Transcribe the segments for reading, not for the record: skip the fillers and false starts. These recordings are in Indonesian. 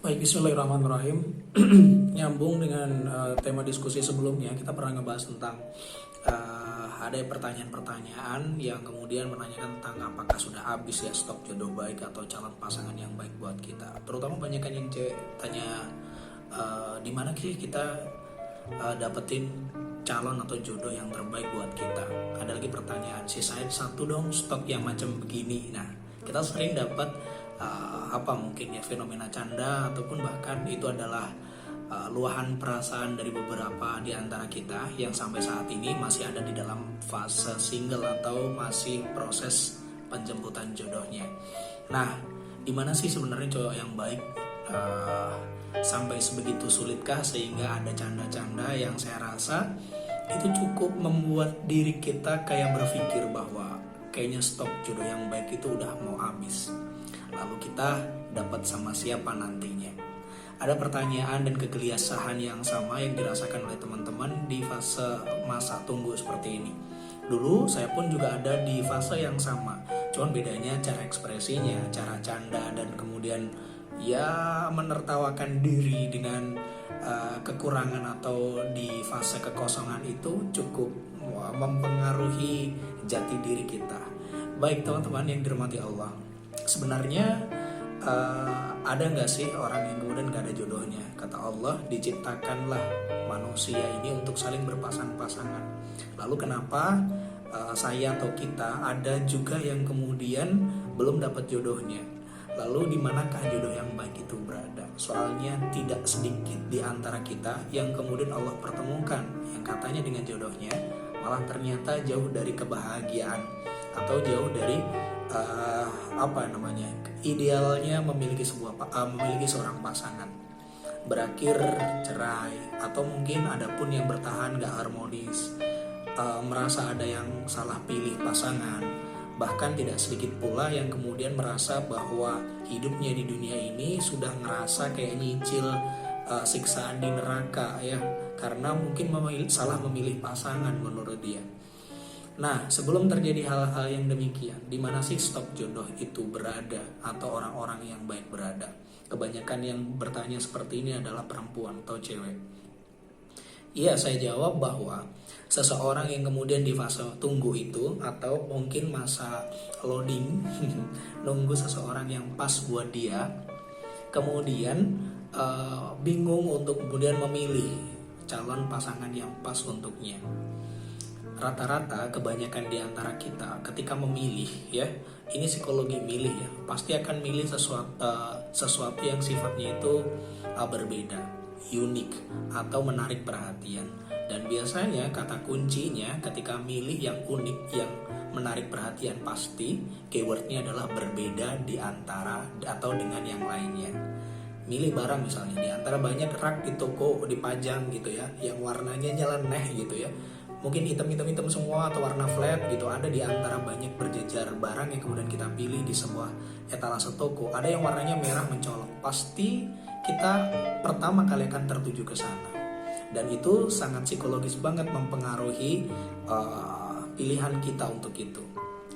Baik, bismillahirrahmanirrahim. Nyambung dengan tema diskusi sebelumnya, kita pernah ngebahas tentang ada pertanyaan-pertanyaan yang kemudian menanyakan tentang apakah sudah habis ya stok jodoh baik atau calon pasangan yang baik buat kita. Terutama banyak kan yang cewek tanya di mana sih kita dapetin calon atau jodoh yang terbaik buat kita. Ada lagi pertanyaan, sisain satu dong stok yang macam begini. Nah, kita sering dapat mungkin ya fenomena canda ataupun bahkan itu adalah luahan perasaan dari beberapa di antara kita yang sampai saat ini masih ada di dalam fase single atau masih proses penjemputan jodohnya. Nah, dimana sih sebenarnya cowok yang baik? Sampai sebegitu sulitkah sehingga ada canda-canda yang saya rasa itu cukup membuat diri kita kayak berpikir bahwa kayaknya stok jodoh yang baik itu udah mau habis. Lalu kita dapat sama siapa nantinya? Ada pertanyaan dan kegelisahan yang sama yang dirasakan oleh teman-teman di fase masa tunggu seperti ini. Dulu saya pun juga ada di fase yang sama, cuman bedanya cara ekspresinya, cara canda dan kemudian ya menertawakan diri dengan kekurangan atau di fase kekosongan itu cukup mempengaruhi jati diri kita. Baik teman-teman yang dirahmati Allah, sebenarnya ada nggak sih orang yang kemudian nggak ada jodohnya? Kata Allah, diciptakanlah manusia ini untuk saling berpasang-pasangan. Lalu kenapa saya atau kita ada juga yang kemudian belum dapat jodohnya? Lalu di manakah jodoh yang baik itu berada? Soalnya tidak sedikit di antara kita yang kemudian Allah pertemukan yang katanya dengan jodohnya malah ternyata jauh dari kebahagiaan atau jauh dari idealnya memiliki seorang pasangan, berakhir cerai atau mungkin ada pun yang bertahan gak harmonis, merasa ada yang salah pilih pasangan. Bahkan tidak sedikit pula yang kemudian merasa bahwa hidupnya di dunia ini sudah ngerasa kayak nyicil siksaan di neraka ya, karena mungkin salah memilih pasangan menurut dia. Nah, sebelum terjadi hal-hal yang demikian, di mana sih stok jodoh itu berada atau orang-orang yang baik berada? Kebanyakan yang bertanya seperti ini adalah perempuan atau cewek. Iya, saya jawab bahwa seseorang yang kemudian di fase tunggu itu atau mungkin masa loading nunggu seseorang yang pas buat dia, kemudian bingung untuk kemudian memilih calon pasangan yang pas untuknya. Rata-rata kebanyakan di antara kita ketika memilih ya, ini psikologi milih ya, pasti akan milih sesuatu yang sifatnya itu berbeda, unik atau menarik perhatian. Dan biasanya kata kuncinya ketika milih yang unik, yang menarik perhatian, pasti keywordnya adalah berbeda di antara atau dengan yang lainnya. Milih barang misalnya di antara banyak rak di toko dipajang gitu ya, yang warnanya nyeleneh gitu ya, mungkin hitam semua atau warna flat gitu, ada di antara banyak berjejer barang yang kemudian kita pilih di sebuah etalase toko, ada yang warnanya merah mencolok, pasti kita pertama kali akan tertuju ke sana. Dan itu sangat psikologis banget mempengaruhi pilihan kita untuk itu.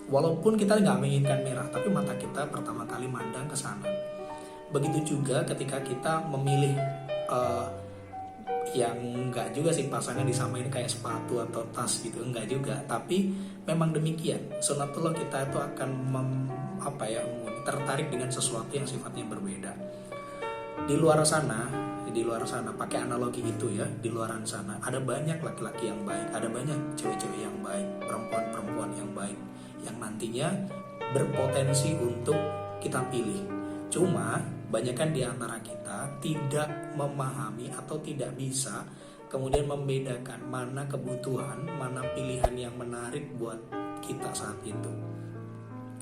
Walaupun kita nggak menginginkan merah, tapi mata kita pertama kali mandang ke sana. Begitu juga ketika kita memilih yang enggak juga sih pasangan disamain kayak sepatu atau tas gitu, enggak juga, tapi memang demikian sunatullah, kita itu akan tertarik dengan sesuatu yang sifatnya berbeda. Di luar sana pakai analogi itu ya, di luar sana ada banyak laki-laki yang baik, ada banyak cewek-cewek yang baik, perempuan-perempuan yang baik yang nantinya berpotensi untuk kita pilih. Cuma banyakkan di antara kita tidak memahami atau tidak bisa kemudian membedakan mana kebutuhan, mana pilihan yang menarik buat kita saat itu.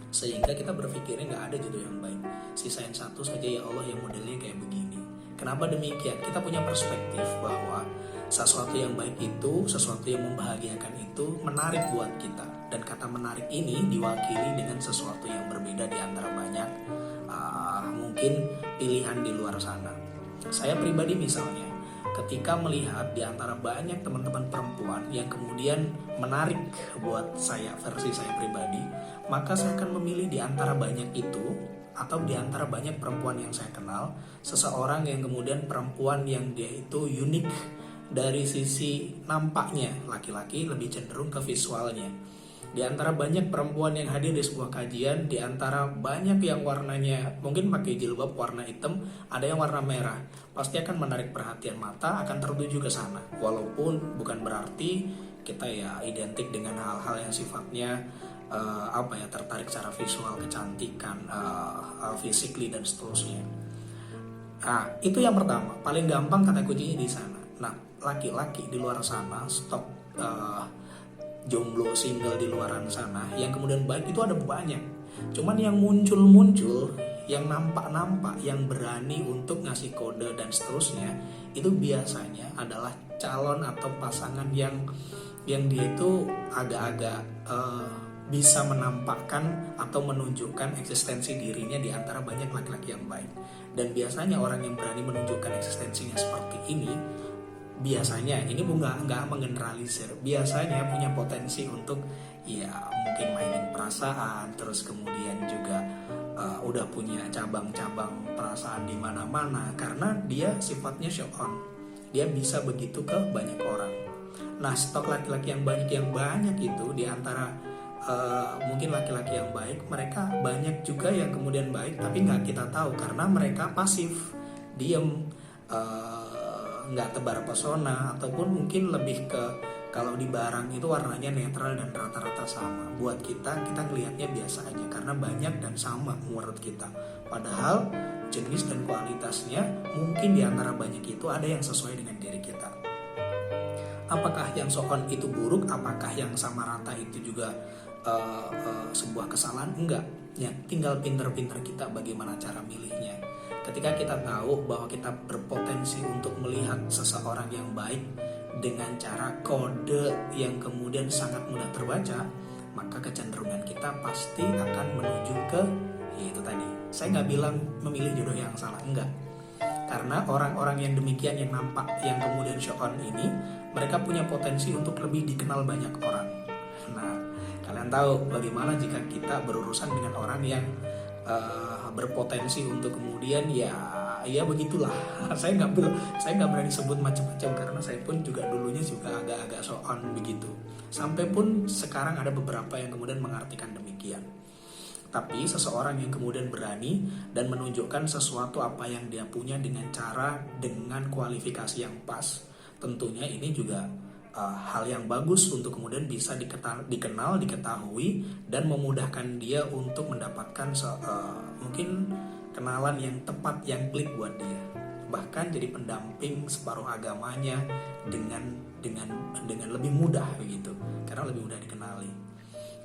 Sehingga kita berpikirnya gak ada jodoh yang baik, sisain satu saja ya Allah yang modelnya kayak begini. Kenapa demikian? Kita punya perspektif bahwa sesuatu yang baik itu, sesuatu yang membahagiakan itu menarik buat kita. Dan kata menarik ini diwakili dengan sesuatu yang berbeda di antara banyak mungkin pilihan di luar sana. Saya pribadi misalnya ketika melihat di antara banyak teman-teman perempuan yang kemudian menarik buat saya, versi saya pribadi, maka saya akan memilih di antara banyak itu, atau di antara banyak perempuan yang saya kenal, seseorang yang kemudian perempuan yang dia itu unik dari sisi nampaknya. Laki-laki lebih cenderung ke visualnya. Di antara banyak perempuan yang hadir di sebuah kajian, di antara banyak yang warnanya mungkin pakai jilbab warna hitam, ada yang warna merah, pasti akan menarik perhatian mata, akan tertuju ke sana. Walaupun bukan berarti kita ya identik dengan hal-hal yang sifatnya tertarik secara visual, kecantikan, physically dan seterusnya. Nah, itu yang pertama, paling gampang kata kuncinya di sana. Nah, laki-laki di luar sana, stok jomblo single di luaran sana yang kemudian baik itu ada banyak. Cuman yang muncul, yang nampak-nampak, yang berani untuk ngasih kode dan seterusnya, itu biasanya adalah calon atau pasangan yang dia itu agak-agak bisa menampakkan atau menunjukkan eksistensi dirinya di antara banyak laki-laki yang baik. Dan biasanya orang yang berani menunjukkan eksistensinya seperti ini, biasanya, ini nggak menggeneralisir, biasanya punya potensi untuk ya mungkin mainin perasaan, terus kemudian juga udah punya cabang-cabang perasaan di mana-mana karena dia sifatnya show on, dia bisa begitu ke banyak orang. Nah, stok laki-laki yang banyak itu di antara mungkin laki-laki yang baik, mereka banyak juga yang kemudian baik tapi nggak kita tahu karena mereka pasif, diem, nggak tebar pesona, ataupun mungkin lebih ke kalau di barang itu warnanya netral dan rata-rata sama. Buat kita ngelihatnya biasa aja karena banyak dan sama menurut kita. Padahal jenis dan kualitasnya mungkin di antara banyak itu ada yang sesuai dengan diri kita. Apakah yang so-on itu buruk? Apakah yang sama rata itu juga sebuah kesalahan? Enggak. Ya, tinggal pinter-pinter kita bagaimana cara milihnya. Ketika kita tahu bahwa kita berpotensi untuk melihat seseorang yang baik dengan cara kode yang kemudian sangat mudah terbaca, maka kecenderungan kita pasti akan menuju ke itu tadi. Saya nggak bilang memilih jodoh yang salah, enggak. Karena orang-orang yang demikian yang nampak, yang kemudian show on ini, mereka punya potensi untuk lebih dikenal banyak orang. Nah, kalian tahu bagaimana jika kita berurusan dengan orang yang berpotensi untuk kemudian ya begitulah. Saya nggak berani sebut macam-macam karena saya pun juga dulunya juga agak-agak so on begitu. Sampai pun sekarang ada beberapa yang kemudian mengartikan demikian. Tapi seseorang yang kemudian berani dan menunjukkan sesuatu apa yang dia punya dengan kualifikasi yang pas, tentunya ini juga hal yang bagus untuk kemudian bisa dikenal, diketahui, dan memudahkan dia untuk mendapatkan mungkin kenalan yang tepat, yang klik buat dia. Bahkan jadi pendamping separuh agamanya dengan lebih mudah begitu, karena lebih mudah dikenali.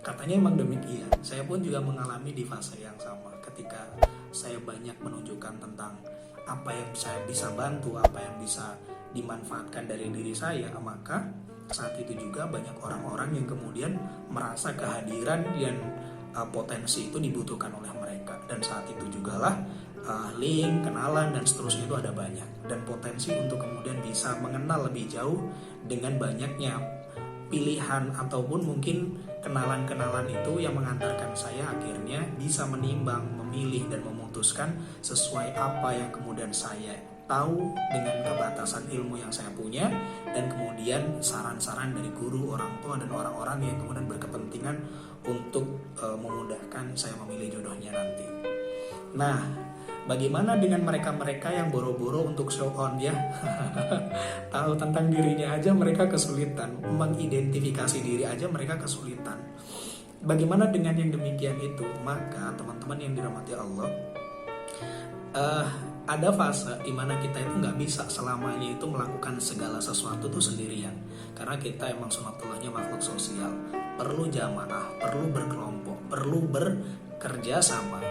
Katanya emang demikian. Saya pun juga mengalami di fase yang sama ketika saya banyak menunjukkan tentang apa yang saya bisa bantu, apa yang bisa dimanfaatkan dari diri saya, maka saat itu juga banyak orang-orang yang kemudian merasa kehadiran dan potensi itu dibutuhkan oleh mereka. Dan saat itu jugalah link, kenalan dan seterusnya itu ada banyak, dan potensi untuk kemudian bisa mengenal lebih jauh dengan banyaknya pilihan ataupun mungkin kenalan-kenalan itu yang mengantarkan saya akhirnya bisa menimbang, memilih dan memutuskan sesuai apa yang kemudian saya tahu dengan kebatasan ilmu yang saya punya, dan kemudian saran-saran dari guru, orang tua, dan orang-orang yang kemudian berkepentingan untuk memudahkan saya memilih jodohnya nanti. Nah, bagaimana dengan mereka-mereka yang boro-boro untuk show on ya? Tahu tentang dirinya aja mereka kesulitan, mengidentifikasi diri aja mereka kesulitan. Bagaimana dengan yang demikian itu? Maka teman-teman yang dirahmati Allah, ada fase dimana kita itu nggak bisa selamanya itu melakukan segala sesuatu itu sendirian, karena kita emang sunatullahnya makhluk sosial, perlu jamaah, perlu berkelompok, perlu bekerja sama.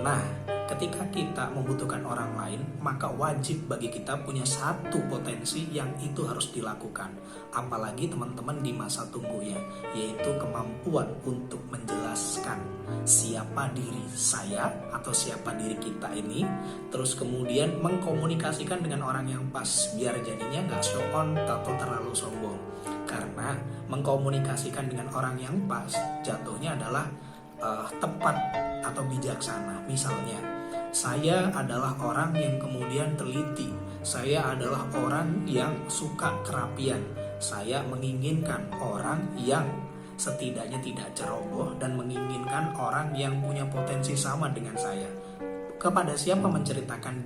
Nah, Ketika kita membutuhkan orang lain, maka wajib bagi kita punya satu potensi yang itu harus dilakukan. Apalagi teman-teman di masa tunggu ya, yaitu kemampuan untuk menjelaskan siapa diri saya atau siapa diri kita ini, terus kemudian mengkomunikasikan dengan orang yang pas, biar jadinya nggak show on atau terlalu sombong. Karena mengkomunikasikan dengan orang yang pas jatuhnya adalah tepat atau bijaksana. Misalnya, saya adalah orang yang kemudian teliti, saya adalah orang yang suka kerapian, saya menginginkan orang yang setidaknya tidak ceroboh dan menginginkan orang yang punya potensi sama dengan saya. Kepada siapa menceritakan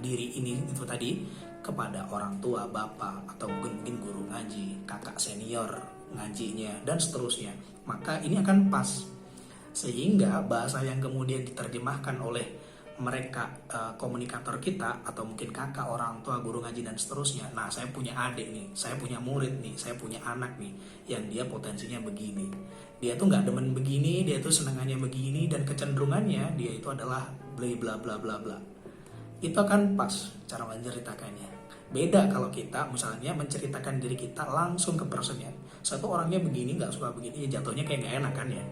diri ini itu tadi? Kepada orang tua, bapak, atau mungkin guru ngaji, kakak senior ngajinya, dan seterusnya. Maka ini akan pas. Sehingga bahasa yang kemudian diterjemahkan oleh mereka komunikator kita, atau mungkin kakak, orang tua, guru ngaji, dan seterusnya. Nah, saya punya adik nih, saya punya murid nih, saya punya anak nih, yang dia potensinya begini. Dia tuh nggak demen begini, dia tuh senengannya begini, dan kecenderungannya dia itu adalah bla bla bla bla bla. Itu akan pas cara menceritakannya. Beda kalau kita misalnya menceritakan diri kita langsung ke personnya. Satu orangnya begini, nggak suka begini, ya jatuhnya kayak nggak enak kan ya.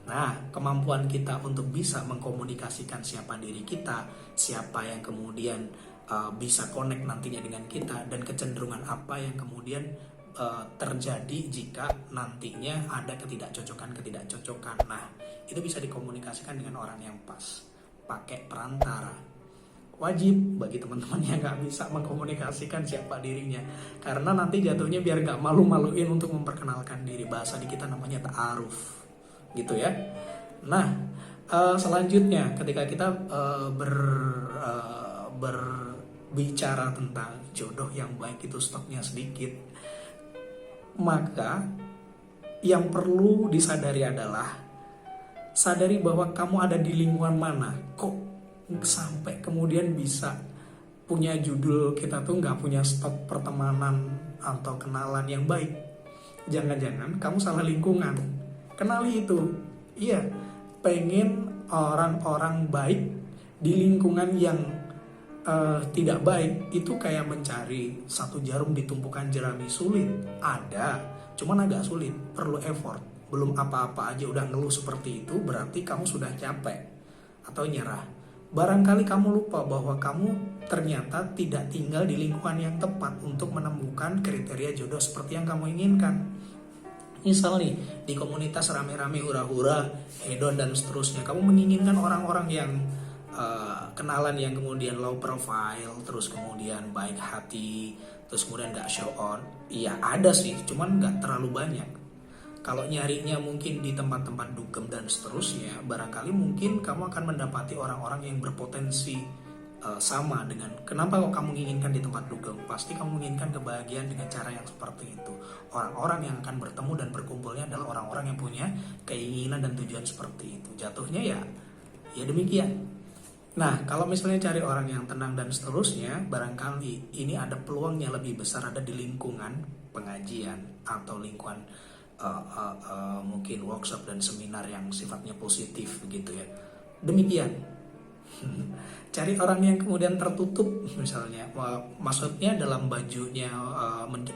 Nah, kemampuan kita untuk bisa mengkomunikasikan siapa diri kita, siapa yang kemudian bisa connect nantinya dengan kita, dan kecenderungan apa yang kemudian terjadi jika nantinya ada ketidakcocokan. Nah, itu bisa dikomunikasikan dengan orang yang pas, pakai perantara. Wajib bagi teman-teman yang nggak bisa mengkomunikasikan siapa dirinya, karena nanti jatuhnya biar nggak malu-maluin untuk memperkenalkan diri. Bahasa di kita namanya ta'aruf. Gitu ya. Nah, selanjutnya ketika kita berbicara tentang jodoh yang baik itu stoknya sedikit, maka yang perlu disadari adalah sadari bahwa kamu ada di lingkungan mana. Kok sampai kemudian bisa punya judul kita tuh nggak punya stok pertemanan atau kenalan yang baik? Jangan-jangan kamu salah lingkungan. Kenali itu. Iya, pengen orang-orang baik di lingkungan yang tidak baik itu kayak mencari satu jarum di tumpukan jerami. Sulit. Ada, cuman agak sulit, perlu effort. Belum apa-apa aja udah ngeluh seperti itu, berarti kamu sudah capek atau nyerah. Barangkali kamu lupa bahwa kamu ternyata tidak tinggal di lingkungan yang tepat untuk menemukan kriteria jodoh seperti yang kamu inginkan. Misal nih, di komunitas rame-rame hura-hura, hedon dan seterusnya, kamu menginginkan orang-orang yang kenalan yang kemudian low profile, terus kemudian baik hati, terus kemudian gak show on. Iya ada sih, cuman gak terlalu banyak. Kalau nyarinya mungkin di tempat-tempat dugem dan seterusnya, barangkali mungkin kamu akan mendapati orang-orang yang berpotensi sama dengan kenapa kok kamu menginginkan di tempat dugem. Pasti kamu menginginkan kebahagiaan dengan cara yang seperti itu. Orang-orang yang akan bertemu dan berkumpulnya adalah orang-orang yang punya keinginan dan tujuan seperti itu. Jatuhnya ya demikian. Nah, kalau misalnya cari orang yang tenang dan seterusnya, barangkali ini ada peluangnya lebih besar ada di lingkungan pengajian atau lingkungan mungkin workshop dan seminar yang sifatnya positif begitu ya. Demikian. Cari orang yang kemudian tertutup misalnya, maksudnya dalam bajunya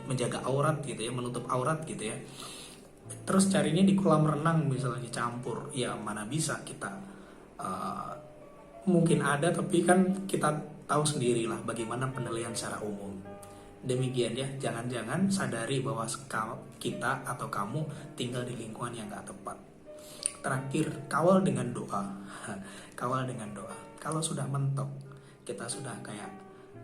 menjaga aurat gitu ya, menutup aurat gitu ya. Terus carinya di kolam renang misalnya, campur. Ya mana bisa kita mungkin ada, tapi kan kita tahu sendirilah bagaimana penilaian secara umum. Demikian ya, jangan-jangan sadari bahwa kita atau kamu tinggal di lingkungan yang gak tepat. Terakhir, kawal dengan doa. Kawal dengan doa. Kalau sudah mentok, kita sudah kayak,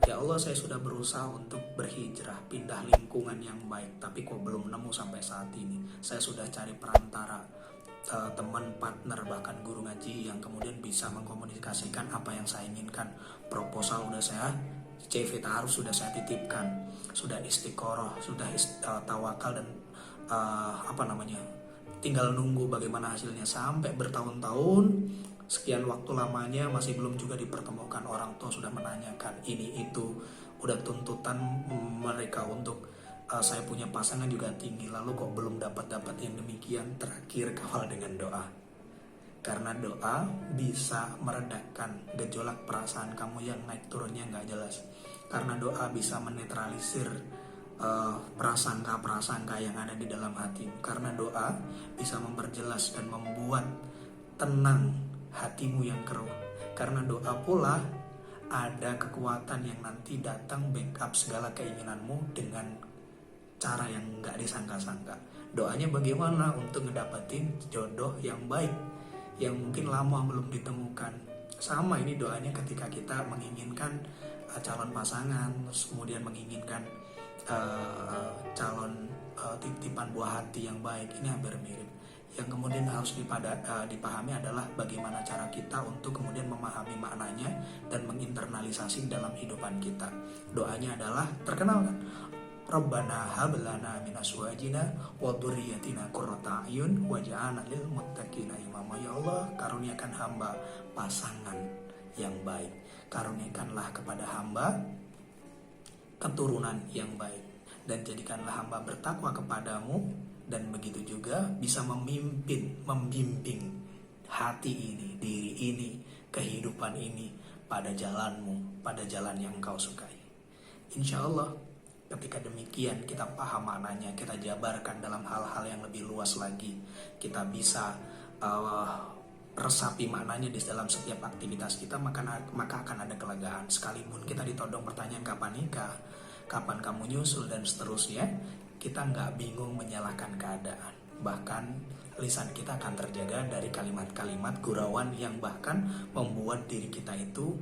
ya Allah saya sudah berusaha untuk berhijrah, pindah lingkungan yang baik, tapi kok belum nemu sampai saat ini. Saya sudah cari perantara, teman, partner, bahkan guru ngaji yang kemudian bisa mengkomunikasikan apa yang saya inginkan. Proposal udah saya, CV ta'aruf sudah saya titipkan, sudah istiqoroh, sudah tawakal dan tinggal nunggu bagaimana hasilnya. Sampai bertahun-tahun, sekian waktu lamanya masih belum juga dipertemukan. Orang tua sudah menanyakan ini itu, udah tuntutan mereka untuk saya punya pasangan juga tinggi, lalu kok belum dapat yang demikian. Terakhir, kawal dengan doa. Karena doa bisa meredakan gejolak perasaan kamu yang naik turunnya nggak jelas. Karena doa bisa menetralisir prasangka-prasangka yang ada di dalam hatimu. Karena doa bisa memperjelas dan membuat tenang hatimu yang keruh. Karena doa pula ada kekuatan yang nanti datang backup segala keinginanmu dengan cara yang nggak disangka-sangka. Doanya bagaimana untuk ngedapetin jodoh yang baik, yang mungkin lama belum ditemukan. Sama ini doanya ketika kita menginginkan calon pasangan, terus kemudian menginginkan calon titipan buah hati yang baik. Ini hampir mirip. Yang kemudian harus dipahami adalah bagaimana cara kita untuk kemudian memahami maknanya dan menginternalisasi dalam kehidupan kita. Doanya adalah terkenal kan? Rabbana hab lana min azwajina wa dzurriyyatina qurrata a'yun waj'alna lil muttaqina imama. Ya Allah, karuniakan hamba pasangan yang baik. Karuniakanlah kepada hamba keturunan yang baik, dan jadikanlah hamba bertakwa kepadamu, dan begitu juga bisa membimbing hati ini, diri ini, kehidupan ini pada jalanmu, pada jalan yang kau sukai. Insya Allah ketika demikian kita paham maknanya, kita jabarkan dalam hal-hal yang lebih luas lagi, kita bisa resapi maknanya di dalam setiap aktivitas kita, maka akan ada kelegaan. Sekalipun kita ditodong pertanyaan kapan nikah, kapan kamu nyusul, dan seterusnya, kita nggak bingung menyalahkan keadaan. Bahkan lisan kita akan terjaga dari kalimat-kalimat gurauan yang bahkan membuat diri kita itu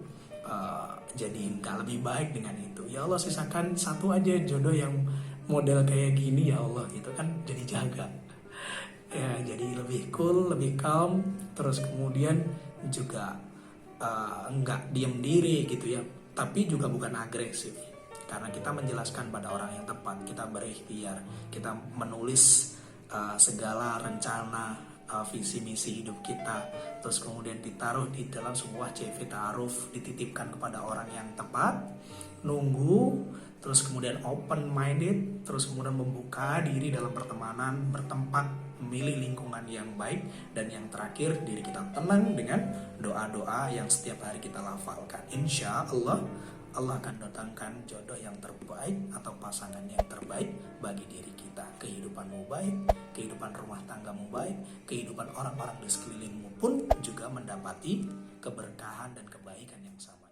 jadi nggak lebih baik dengan itu. Ya Allah, sisakan satu aja jodoh yang model kayak gini ya Allah, gitu kan, jadi jaga. Ya, jadi lebih cool, lebih calm, terus kemudian juga nggak diem diri gitu ya, tapi juga bukan agresif, karena kita menjelaskan pada orang yang tepat, kita berikhtiar, kita menulis segala rencana visi misi hidup kita, terus kemudian ditaruh di dalam sebuah CV ta'aruf, dititipkan kepada orang yang tepat, nunggu, terus kemudian open minded, terus kemudian membuka diri dalam pertemanan, bertempat, memilih lingkungan yang baik, dan yang terakhir diri kita tenang dengan doa-doa yang setiap hari kita lafalkan. Insya Allah Allah akan datangkan jodoh yang terbaik atau pasangan yang terbaik bagi diri kita. Kehidupanmu baik, kehidupan rumah tanggamu baik, kehidupan orang-orang di sekelilingmu pun juga mendapati keberkahan dan kebaikan yang sama.